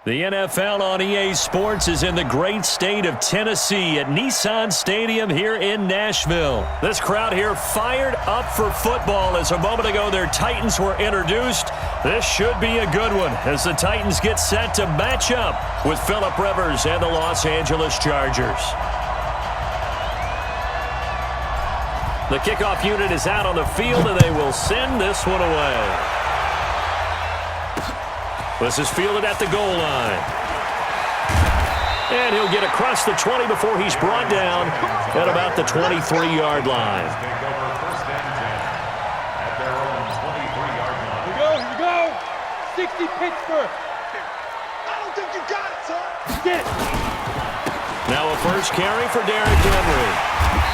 The NFL on EA Sports is in the great state of Tennessee at Nissan Stadium here in Nashville. This crowd here fired up for football as a moment ago their Titans were introduced. This should be a good one as the Titans get set to match up with Phillip Rivers and the Los Angeles Chargers. The kickoff unit is out on the field and they will send this one away. This is fielded at the goal line. And he'll get across the 20 before he's brought down at about the 23-yard line. Here we go. 60 Pittsburgh. I don't think you got it, son. Get it. Now a first carry for Derrick Henry.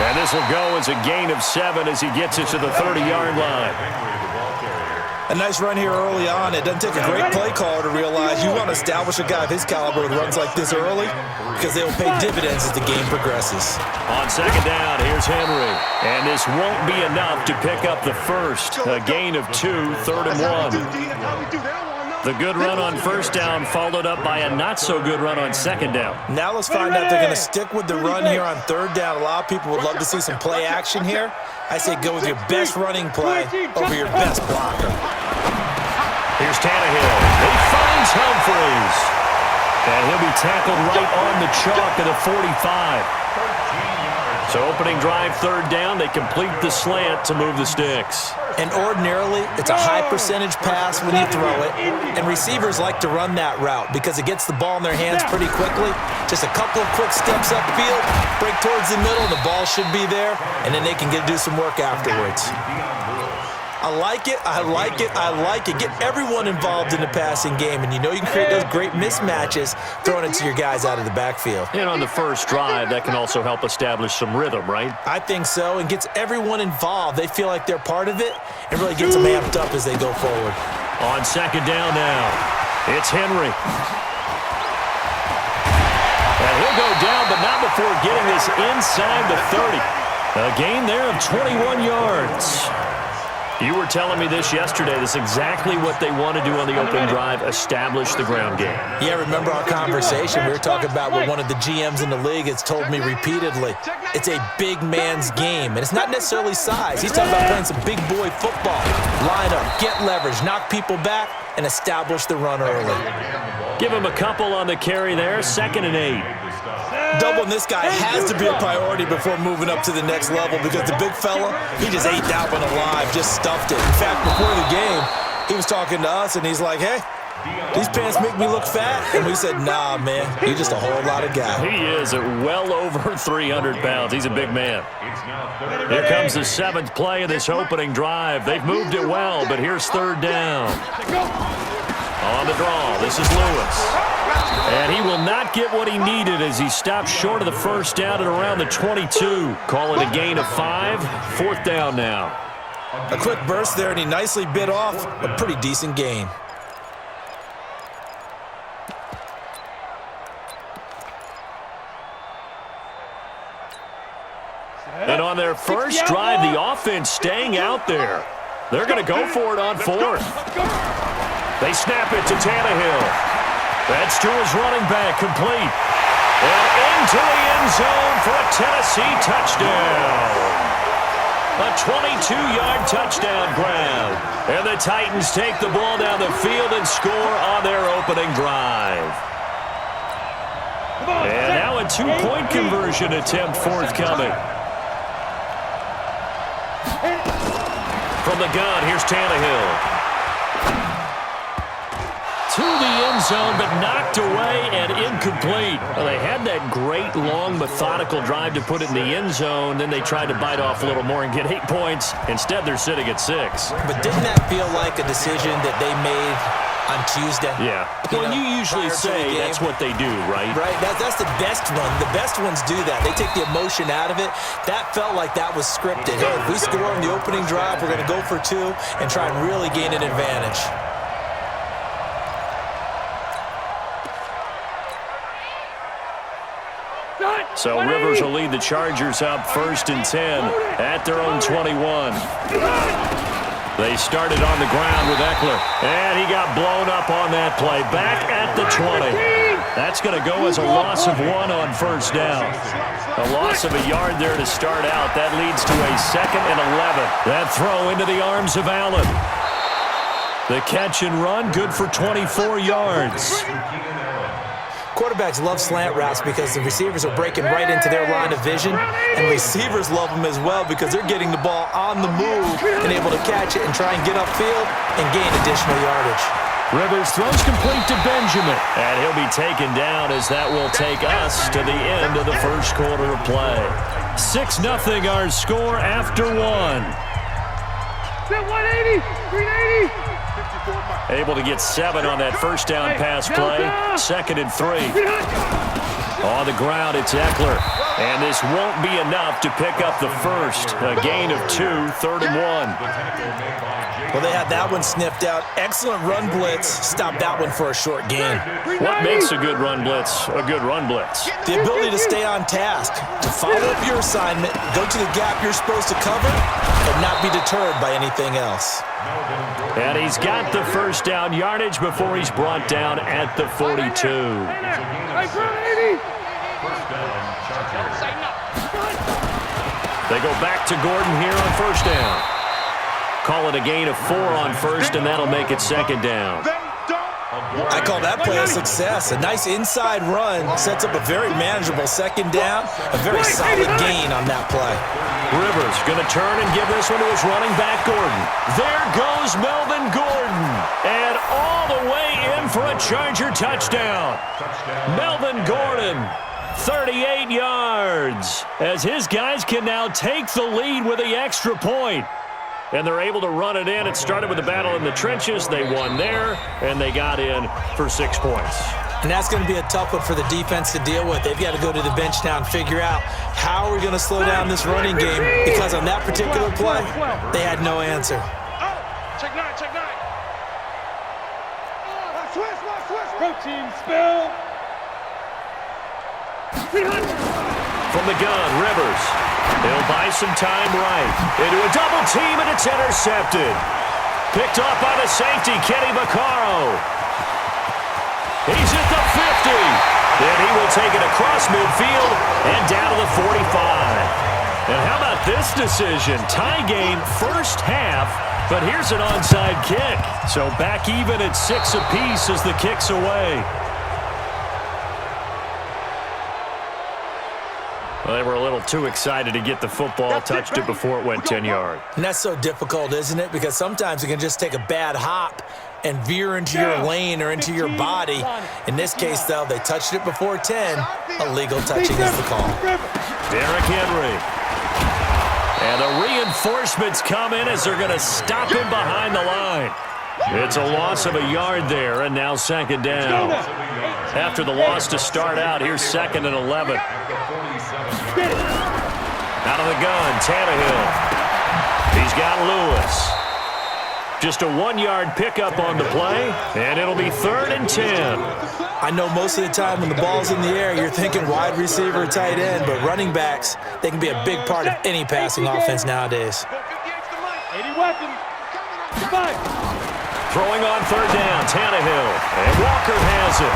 And this will go as a gain of 7 as he gets it to the 30-yard line. A nice run here early on. It doesn't take a great play caller to realize you want to establish a guy of his caliber with runs like this early because they will pay dividends as the game progresses. On second down, here's Henry. And this won't be enough to pick up the first. A gain of 2, 3rd and 1. The good run on first down followed up by a not-so-good run on second down. Now let's find out if they're going to stick with the run here on third down. A lot of people would love to see some play action here. I say go with your best running play over your best blocker. Here's Tannehill. He finds Humphries. And he'll be tackled right on the chalk of the 45. So opening drive, third down, they complete the slant to move the sticks. And ordinarily, it's a high percentage pass when you throw it. And receivers like to run that route because it gets the ball in their hands pretty quickly. Just a couple of quick steps upfield, break towards the middle, the ball should be there, and then they can do some work afterwards. I like it, I like it, I like it. Get everyone involved in the passing game, and you know you can create those great mismatches throwing it to your guys out of the backfield. And on the first drive, that can also help establish some rhythm, right? I think so, and gets everyone involved. They feel like they're part of it, and really gets them amped up as they go forward. On second down now, it's Henry. And he'll go down, but not before getting this inside the 30. A gain there of 21 yards. You were telling me this yesterday. This is exactly what they want to do on the opening drive, establish the ground game. Yeah, remember our conversation? We were talking about what one of the GMs in the league has told me repeatedly. It's a big man's game, and it's not necessarily size. He's talking about playing some big boy football. Line up, get leverage, knock people back, and establish the run early. Give him a couple on the carry there, 2nd and 8. Doubling this guy has to be a priority before moving up to the next level because the big fella, he just ate that one alive, just stuffed it. In fact, before the game, he was talking to us, and he's like, hey, these pants make me look fat. And we said, nah, man, you're just a whole lot of guy. He is at well over 300 pounds. He's a big man. Here comes the 7th play of this opening drive. They've moved it well, but here's third down. On the draw, this is Lewis. And he will not get what he needed as he stops short of the first down at around the 22. Call it a gain of 5. 4th down now. A quick burst there, and he nicely bit off a pretty decent gain. And on their first drive, the offense staying out there. They're going to go for it on 4th. They snap it to Tannehill. That's to his running back, complete. And into the end zone for a Tennessee touchdown. A 22-yard touchdown grab. And the Titans take the ball down the field and score on their opening drive. And now a 2-point conversion attempt forthcoming. From the gun, here's Tannehill. To the end zone, but knocked away and incomplete. Well, they had that great, long, methodical drive to put it in the end zone. Then they tried to bite off a little more and get 8 points. Instead, they're sitting at 6. But didn't that feel like a decision that they made on Tuesday? Yeah. Well, you usually say that's what they do, right? Right. That's the best one. The best ones do that. They take the emotion out of it. That felt like that was scripted. Hey, if we score on the opening drive, we're going to go for 2 and try and really gain an advantage. So Rivers will lead the Chargers up 1st and 10 at their own 21. They started on the ground with Eckler, and he got blown up on that play. Back at the 20. That's going to go as a loss of 1 on first down. A loss of a yard there to start out. That leads to a 2nd and 11. That throw into the arms of Allen. The catch and run, good for 24 yards. Quarterbacks love slant routes because the receivers are breaking right into their line of vision, and receivers love them as well because they're getting the ball on the move and able to catch it and try and get upfield and gain additional yardage. Rivers throws complete to Benjamin, and he'll be taken down as that will take us to the end of the first quarter of play. 6-0 our score after 1. 180, 380. Able to get 7 on that first down pass play. 2nd and 3. On the ground, it's Eckler. And this won't be enough to pick up the first. A gain of 2, 3rd and 1. Well, they had that one sniffed out. Excellent run blitz. Stopped that one for a short gain. What makes a good run blitz a good run blitz? The ability to stay on task, to follow up your assignment, go to the gap you're supposed to cover, and not be deterred by anything else. And he's got the first down yardage before he's brought down at the 42. They go back to Gordon here on first down. Call it a gain of 4 on first, and that'll make it 2nd down. I call that play a success. A nice inside run sets up a very manageable 2nd down. A very solid gain on that play. Rivers going to turn and give this one to his running back, Gordon. There goes Melvin Gordon. And all the way in for a Charger touchdown. Melvin Gordon, 38 yards. As his guys can now take the lead with the extra point. And they're able to run it in. It started with a battle in the trenches. They won there, and they got in for 6 points. And that's going to be a tough one for the defense to deal with. They've got to go to the bench now and figure out how are we going to slow down this running game, because on that particular play, they had no answer. Check 9, check 9. Switch. Protein spill. From the gun, Rivers. He'll buy some time right. Into a double team, and it's intercepted. Picked off by the safety, Kenny Vaccaro. He's at the 50. Then he will take it across midfield and down to the 45. And how about this decision? Tie game first half, but here's an onside kick. So back even at 6 apiece as the kick's away. Well, they were a little too excited to get the football, touched it before it went 10 yards. And that's so difficult, isn't it? Because sometimes it can just take a bad hop and veer into your lane or into your body. In this case, though, they touched it before 10. Illegal touching is the call. Derrick Henry. And the reinforcements come in as they're going to stop him behind the line. It's a loss of a yard there, and now 2nd down. After the loss to start out, here's 2nd and 11. Out of the gun, Tannehill. He's got Lewis. Just a 1-yard pickup on the play, and it'll be 3rd and 10. I know most of the time when the ball's in the air, you're thinking wide receiver, tight end, but running backs, they can be a big part of any passing offense nowadays. 80 weapons. Throwing on 3rd down, Tannehill. And Walker has it.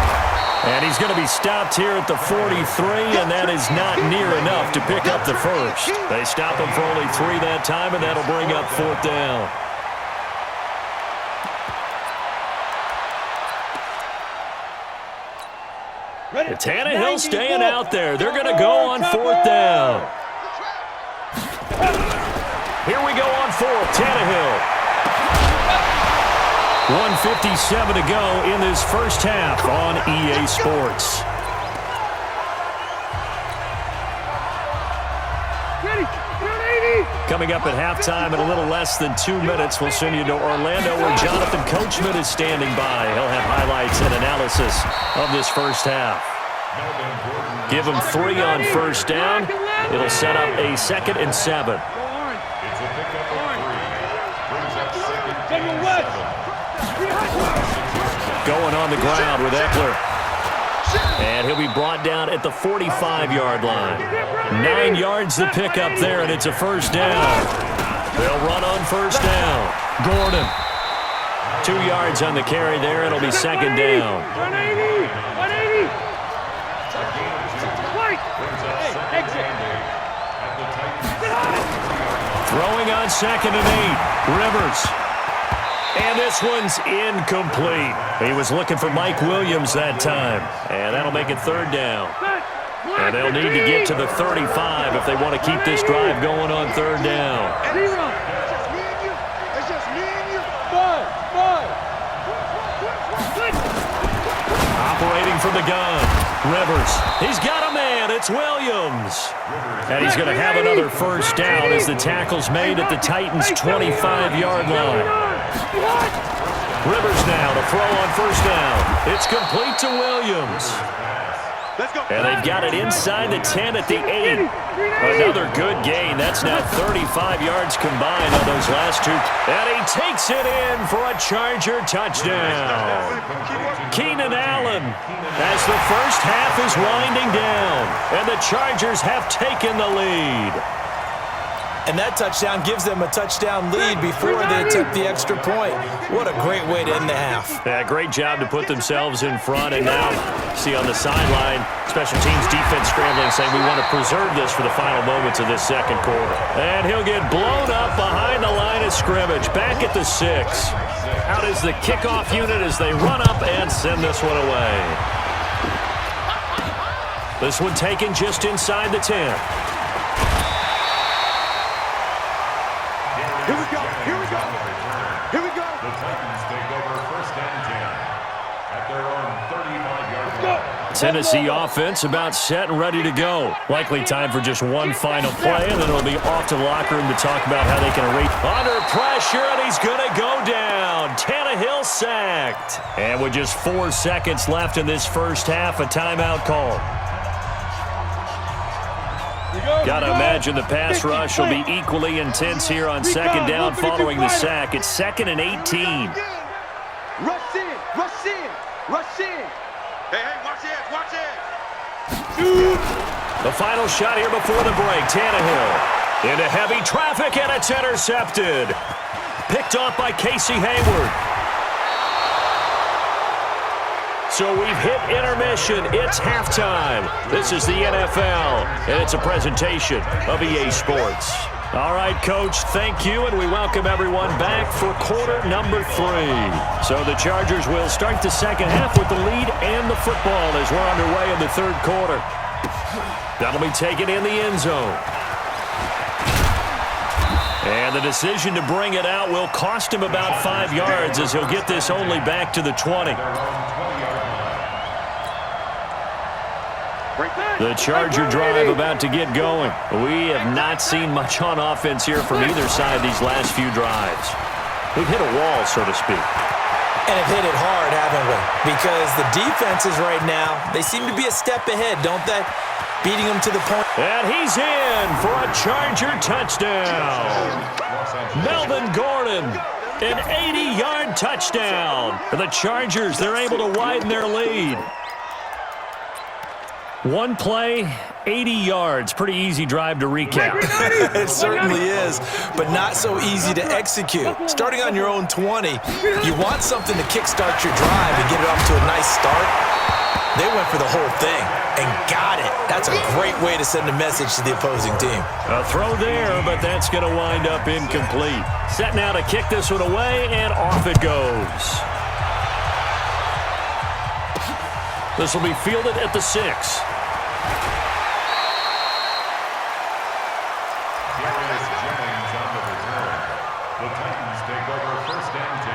And he's going to be stopped here at the 43, and that is not near enough to pick up the first. They stop him for only 3 that time, and that'll bring up 4th down. Tannehill staying out there. They're going to go on 4th down. Here we go on 4th. Tannehill. 1:57 to go in this first half on EA Sports. Coming up at halftime in a little less than 2 minutes, we'll send you to Orlando where Jonathan Coachman is standing by. He'll have highlights and analysis of this first half. Give him 3 on first down. It'll set up a 2nd and 7. Going on the ground with Eckler. And he'll be brought down at the 45-yard line. 9 yards to pick up there, and it's a first down. They'll run on first down. Gordon. 2 yards on the carry there. It'll be second down. 180! 180! Hey, exit! Throwing on second and 8. Rivers. And this one's incomplete. He was looking for Mike Williams that time. And that'll make it third down. And they'll need to get to the 35 if they want to keep this drive going on third down. Operating from the gun. Rivers. He's got a man. It's Williams. And he's going to have another first down as the tackle's made at the Titans' 25-yard line. Rivers now to throw on first down. It's complete to Williams. And they've got it inside the 10 at the 8. Another good gain. That's now 35 yards combined on those last two. And he takes it in for a Charger touchdown. Keenan Allen as the first half is winding down. And the Chargers have taken the lead. And that touchdown gives them a touchdown lead before they attempt the extra point. What a great way to end the half. Yeah, great job to put themselves in front. And now, see on the sideline, special teams defense scrambling, saying we want to preserve this for the final moments of this second quarter. And he'll get blown up behind the line of scrimmage, back at the 6. Out is the kickoff unit as they run up and send this one away. This one taken just inside the 10. Here we go. Here we go. Here we go. The Titans take over first and 10 at their own 35-yard line. Tennessee offense about set and ready to go. Likely time for just one final play, and then it'll be off to the locker room to talk about how they can erase. Under pressure, and he's going to go down. Tannehill sacked. And with just 4 seconds left in this first half, a timeout call. Got to imagine the pass rush will be equally intense here on second down following the sack. It's 2nd and 18. Rush in, rush in, rush in. Hey, watch it, watch it. The final shot here before the break. Tannehill into heavy traffic, and it's intercepted. Picked off by Casey Hayward. So we've hit intermission. It's halftime. This is the NFL, and it's a presentation of EA Sports. All right, Coach, thank you, and we welcome everyone back for quarter number 3. So the Chargers will start the second half with the lead and the football as we're underway in the third quarter. That'll be taken in the end zone. And the decision to bring it out will cost him about 5 yards as he'll get this only back to the 20. The Charger drive about to get going. We have not seen much on offense here from either side these last few drives. We've hit a wall, so to speak. And have hit it hard, haven't we? Because the defenses right now, they seem to be a step ahead, don't they? Beating them to the point. And he's in for a Charger touchdown. Melvin Gordon, an 80-yard touchdown. For the Chargers, they're able to widen their lead. One play, 80 yards. Pretty easy drive to recap. It certainly is, but not so easy to execute. Starting on your own 20, you want something to kickstart your drive and get it off to a nice start. They went for the whole thing and got it. That's a great way to send a message to the opposing team. A throw there, but that's going to wind up incomplete. Set now to kick this one away, and off it goes. This will be fielded at the 6. The Titans take over first and 10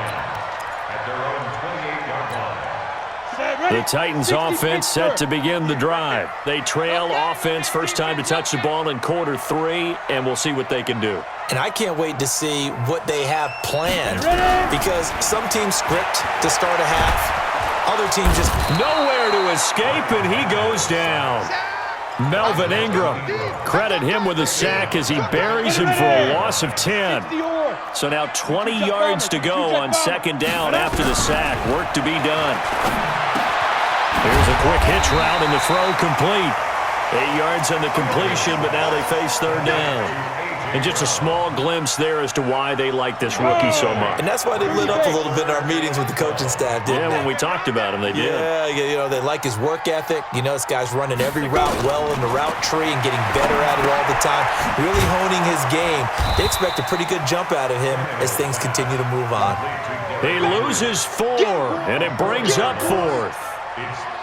at their own 28-yard line. The Titans offense set to begin the drive. They trail offense first time to touch the ball in quarter 3, and we'll see what they can do. And I can't wait to see what they have planned, because some teams script to start a half, other teams just nowhere to escape, and he goes down. Melvin Ingram, credit him with a sack as he buries him for a loss of 10. So now 20 yards to go on second down after the sack. Work to be done. Here's a quick hitch route, and the throw complete. 8 yards on the completion, but now they face third down. And just a small glimpse there as to why they like this rookie so much. And that's why they lit up a little bit in our meetings with the coaching staff, didn't they? When we talked about him, they did. Yeah, they like his work ethic. This guy's running every route well in the route tree and getting better at it all the time, really honing his game. They expect a pretty good jump out of him as things continue to move on. He loses 4, and it brings up 4th.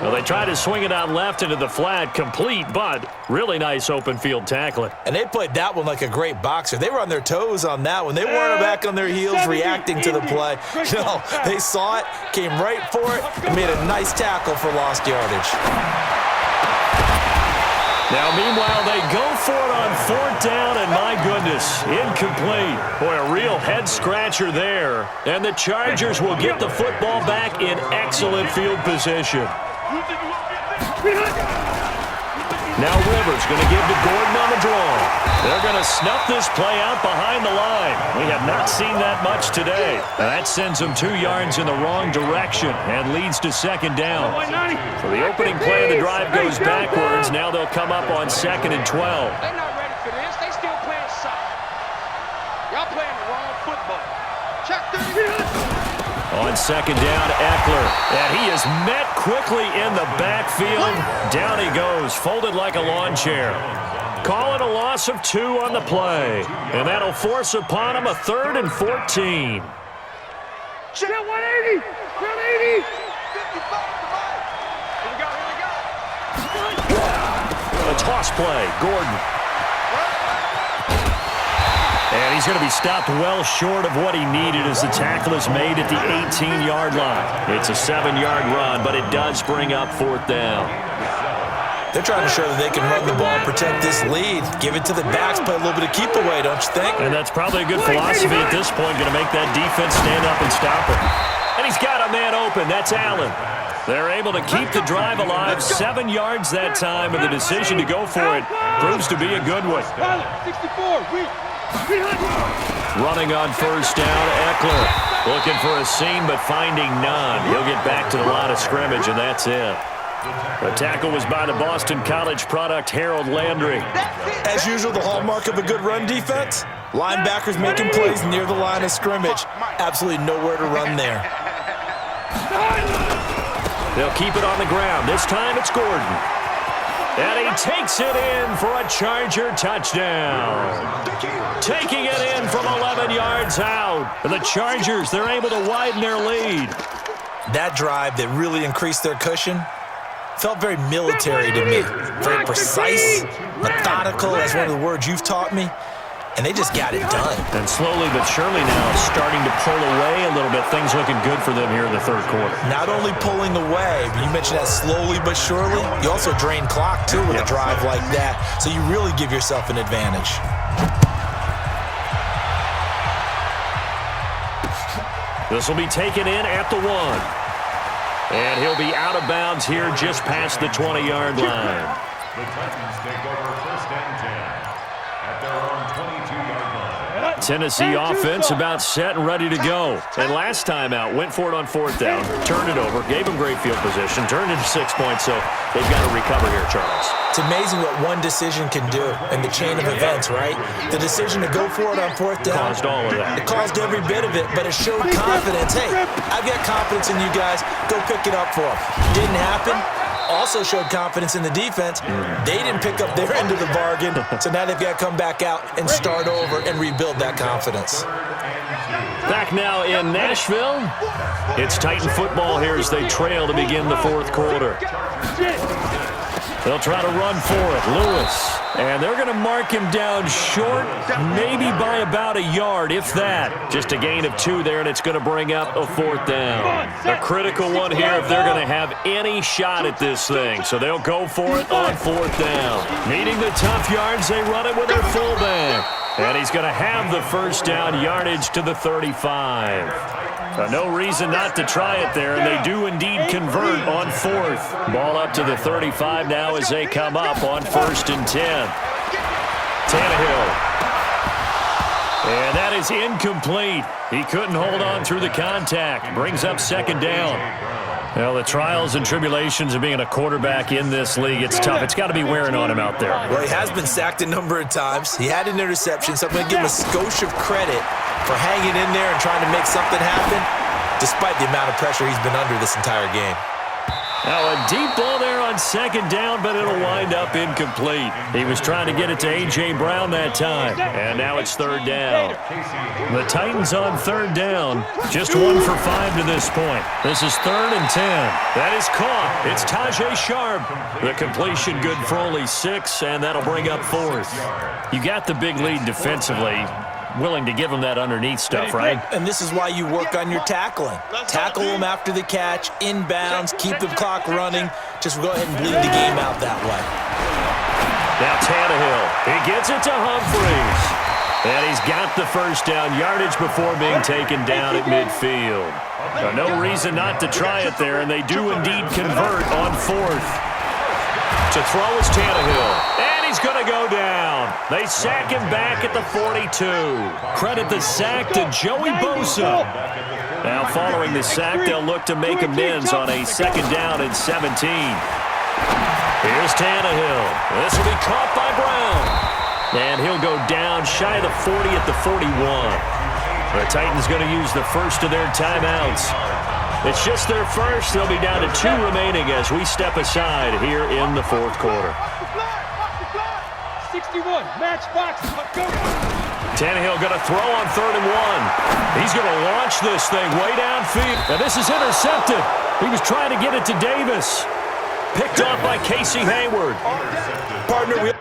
Well, they try to swing it out left into the flat, complete, but really nice open field tackling. And they played that one like a great boxer. They were on their toes on that one. They weren't back on their heels reacting to the play. No, they saw it, came right for it, and made a nice tackle for lost yardage. Now, meanwhile, they go for it on 4th down, and my goodness, incomplete. Boy, a real head-scratcher there. And the Chargers will get the football back in excellent field position. Now Rivers going to give to Gordon on the draw. They're going to snuff this play out behind the line. We have not seen that much today. That sends them 2 yards in the wrong direction and leads to 2nd down. So the opening play of the drive goes backwards. Now they'll come up on 2nd and 12. They're not ready for this. They still playing soft. Y'all playing the wrong football. Check this. On 2nd down, Eckler. And he is met quickly in the backfield. Down he goes, folded like a lawn chair. Call it a loss of 2 on the play. And that'll force upon him a 3rd and 14. Check 180. 180. 55. A toss play, Gordon. And he's going to be stopped well short of what he needed as the tackle is made at the 18-yard line. It's a 7-yard run, but it does bring up 4th down. They're trying to show that they can run the ball and protect this lead. Give it to the backs, play a little bit of keep away, don't you think? And that's probably a good philosophy at this point, going to make that defense stand up and stop him. And he's got a man open. That's Allen. They're able to keep the drive alive, 7 yards that time, and the decision to go for it proves to be a good one. 64. Running on 1st down, Eckler. Looking for a seam, but finding none. He'll get back to the line of scrimmage, and that's it. The tackle was by the Boston College product, Harold Landry. As usual, the hallmark of a good run defense, linebackers making plays near the line of scrimmage. Absolutely nowhere to run there. They'll keep it on the ground. This time it's Gordon. And he takes it in for a Charger touchdown. Taking it in from 11 yards out. And the Chargers, they're able to widen their lead. That drive that really increased their cushion felt very military to me. Very precise, methodical, that's one of the words you've taught me. And they just got it done. And slowly but surely now starting to pull away a little bit. Things looking good for them here in the 3rd quarter. Not only pulling away, but you mentioned that slowly but surely. You also drain clock, too, with a drive like that. So you really give yourself an advantage. This will be taken in at the 1. And he'll be out of bounds here just past the 20-yard line. The Titans take over 1st and 10 at their own 22-yard line. Tennessee offense about set and ready to go. And last time out, went for it on 4th down, turned it over, gave them great field position, turned into 6 points, so they've got to recover here, Charles. It's amazing what one decision can do in the chain of events, right? The decision to go for it on 4th down. Caused all of that. It caused every bit of it, but it showed confidence. Hey, I've got confidence in you guys. Go pick it up for them. Didn't happen. Also showed confidence in the defense. They didn't pick up their end of the bargain, so now they've got to come back out and start over and rebuild that confidence. Back now in Nashville. It's Titan football here as they trail to begin the 4th quarter. They'll try to run for it. Lewis. And they're going to mark him down short, maybe by about a yard, if that. Just a gain of 2 there, and it's going to bring up a 4th down. A critical one here if they're going to have any shot at this thing. So they'll go for it on 4th down. Needing the tough yards, they run it with their fullback. And he's going to have the 1st down, yardage to the 35. No reason not to try it there, and they do indeed convert on 4th. Ball up to the 35 now as they come up on 1st and 10. Tannehill. And that is incomplete. He couldn't hold on through the contact. Brings up 2nd down. Well, the trials and tribulations of being a quarterback in this league, it's tough. It's got to be wearing on him out there. Well, he has been sacked a number of times. He had an interception, so I'm going to give him a skosh of credit for hanging in there and trying to make something happen, despite the amount of pressure he's been under this entire game. Now, a deep ball there on second down, but it'll wind up incomplete. He was trying to get it to A.J. Brown that time, and now it's third down. The Titans on third down, just 1 for 5 to this point. This is 3rd and 10. That is caught. It's Tajay Sharp. The completion good for only 6, and that'll bring up 4th. You got the big lead defensively. Willing to give him that underneath stuff, right? And this is why you work on your tackling. Tackle them after the catch, inbounds, keep the clock running. Just go ahead and bleed the game out that way. Now Tannehill, he gets it to Humphries. And he's got the first down yardage before being taken down at midfield. Now, no reason not to try it there, and they do indeed convert on 4th. To throw is Tannehill. And he's going to go down. They sack him back at the 42. Credit the sack to Joey Bosa. Now following the sack, they'll look to make amends on a 2nd down and 17. Here's Tannehill. This will be caught by Brown. And he'll go down shy of the 40 at the 41. The Titans going to use the first of their timeouts. It's just their first. They'll be down to 2 remaining as we step aside here in the 4th quarter. 61, match box, go. Tannehill going to throw on 3rd and 1. He's going to launch this thing way downfield. And this is intercepted. He was trying to get it to Davis. Picked off by Casey Hayward. Partner,